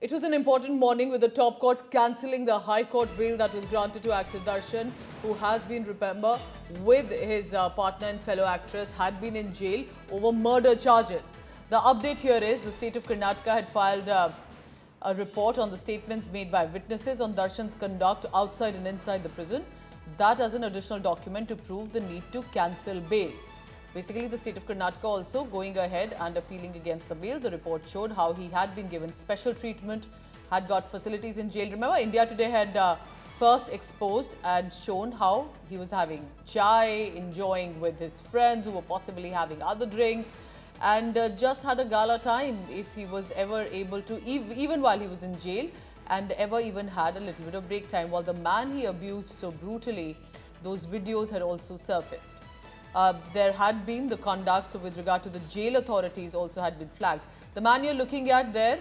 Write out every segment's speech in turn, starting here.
It was an important morning with the top court cancelling the high court bail that was granted to actor Darshan, who has been, remember, with his partner and fellow actress, had been in jail over murder charges. The update here is the state of Karnataka had filed a report on the statements made by witnesses on Darshan's conduct outside and inside the prison. That as an additional document to prove the need to cancel bail. Basically, the state of Karnataka also going ahead and appealing against the bail. The report showed how he had been given special treatment, had got facilities in jail. Remember, India Today had first exposed and shown how he was having chai, enjoying with his friends who were possibly having other drinks, and just had a gala time if he was ever able to, even while he was in jail, and ever even had a little bit of break time. While the man he abused so brutally, those videos had also surfaced. There had been the conduct with regard to the jail authorities also had been flagged. The man you're looking at there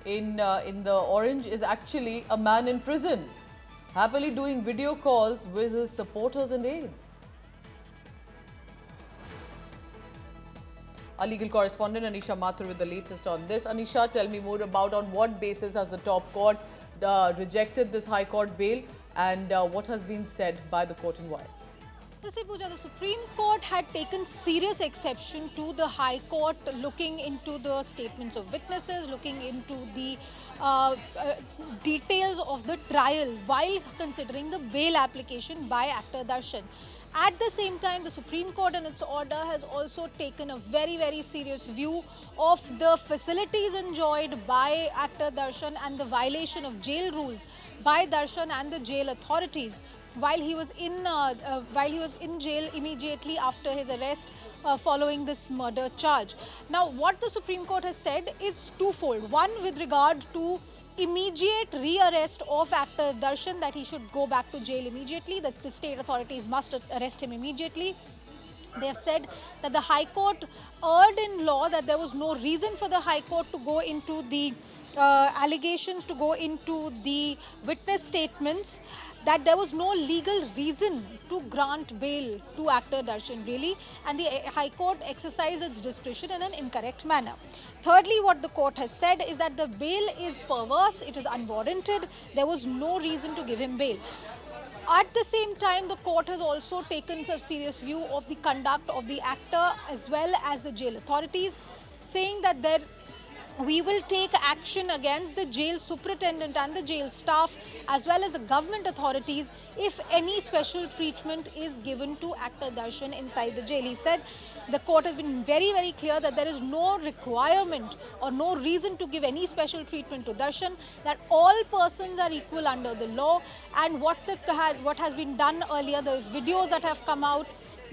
in the orange is actually a man in prison, happily doing video calls with his supporters and aides. Our legal correspondent Anisha Mathur with the latest on this. Anisha, tell me more about on what basis has the top court rejected this high court bail and what has been said by the court and why? See, Pooja, the Supreme Court had taken serious exception to the High Court looking into the statements of witnesses, looking into the details of the trial while considering the bail application by actor Darshan. At the same time, the Supreme Court in its order has also taken a very serious view of the facilities enjoyed by actor Darshan and the violation of jail rules by Darshan and the jail authorities while he was in jail immediately after his arrest following this murder charge. Now, what the Supreme Court has said is twofold. One, with regard to immediate re-arrest of actor Darshan, that he should go back to jail immediately, that the state authorities must arrest him immediately. They have said that the High Court erred in law, that there was no reason for the High Court to go into the allegations, to go into the witness statements, that there was no legal reason to grant bail to actor Darshan really, and the High Court exercised its discretion in an incorrect manner. Thirdly, what the court has said is that the bail is perverse, it is unwarranted, there was no reason to give him bail. At the same time, the court has also taken a serious view of the conduct of the actor as well as the jail authorities, saying that we will take action against the jail superintendent and the jail staff as well as the government authorities if any special treatment is given to actor Darshan inside the jail. He said the court has been very clear that there is no requirement or no reason to give any special treatment to Darshan, that all persons are equal under the law, and what has been done earlier, the videos that have come out,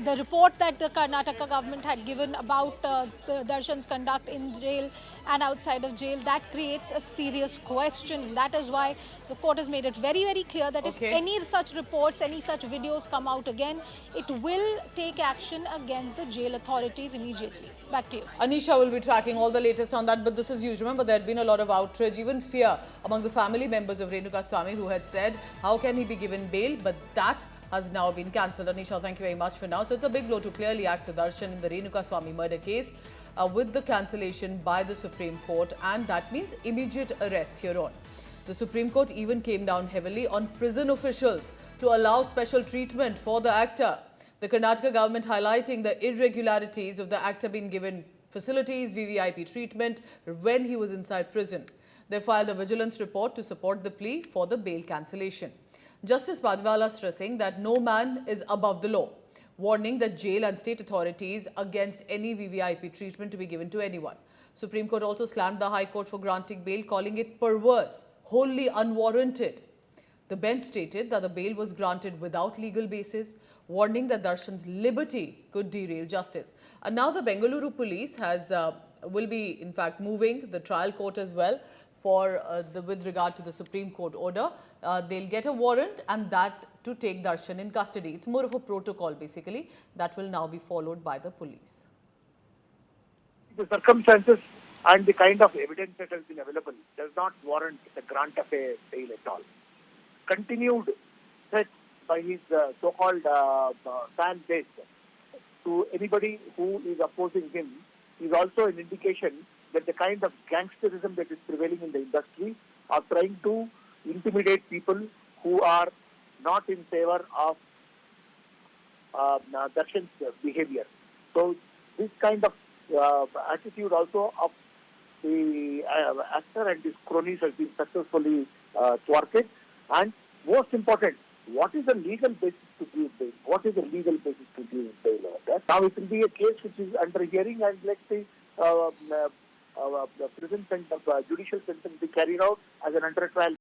the report that the Karnataka government had given about Darshan's conduct in jail and outside of jail, that creates a serious question. That is why the court has made it very clear that if any such reports, any such videos come out again, it will take action against the jail authorities immediately. Back to you. Anisha will be tracking all the latest on that, but this is huge. Remember, there had been a lot of outrage, even fear among the family members of Renukaswamy, who had said, how can he be given bail? But that has now been cancelled. Anisha, thank you very much for now. So it's a big blow to clearly actor Darshan in the Renukaswamy murder case with the cancellation by the Supreme Court, and that means immediate arrest here on. The Supreme Court even came down heavily on prison officials to allow special treatment for the actor. The Karnataka government highlighting the irregularities of the actor being given facilities, VVIP treatment when he was inside prison. They filed a vigilance report to support the plea for the bail cancellation. Justice Padwala stressing that no man is above the law, warning that jail and state authorities against any VVIP treatment to be given to anyone. Supreme Court also slammed the High Court for granting bail, calling it perverse, wholly unwarranted. The bench stated that the bail was granted without legal basis, warning that Darshan's liberty could derail justice. And now the Bengaluru police will be in fact moving the trial court as well for with regard to the Supreme Court order. They'll get a warrant and that to take Darshan in custody. It's more of a protocol basically that will now be followed by the police. The circumstances and the kind of evidence that has been available does not warrant the grant of a bail at all. Continued threat by his so-called fan base to anybody who is opposing him is also an indication that the kind of gangsterism that is prevailing in the industry are trying to intimidate people who are not in favor of Darshan's behavior. So this kind of attitude also of the actor and his cronies has been successfully thwarted. And most important, what is the legal basis to give bail? What is the legal basis to give bail? Now it will be a case which is under hearing, and let's say the prison sentence, judicial sentence be carried out as an under trial.